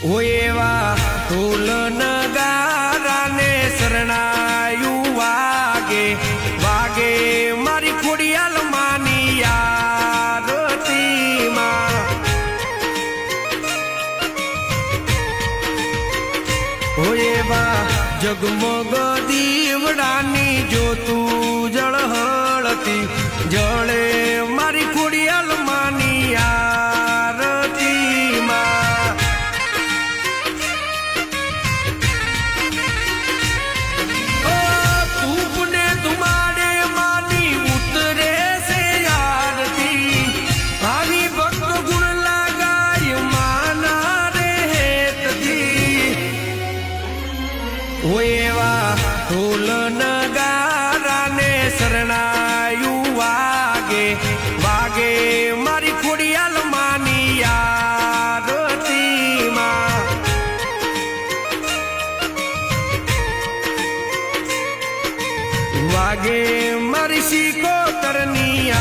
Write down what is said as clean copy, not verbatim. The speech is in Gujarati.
એવા ઢોલ નગારાને શરણાયું વાગે વાગે મારી ખોડિયાલ માની આરતીમાં એવા જગમગ દીવડાની જોતું જળહળતી જળે મારી ખોડિયાલ માની આરતીમાં ધૂપને ધુમાડે માની ઉતરે છે આરતી આવી ભક્ત ગુણ લાગાય માના રે હેતથી એવા ઢોલ નગારાને શરણાયું વાગે વાગે મારી ખોડિયાલ માની આરતીમાં વાગે મારી શિકોતરની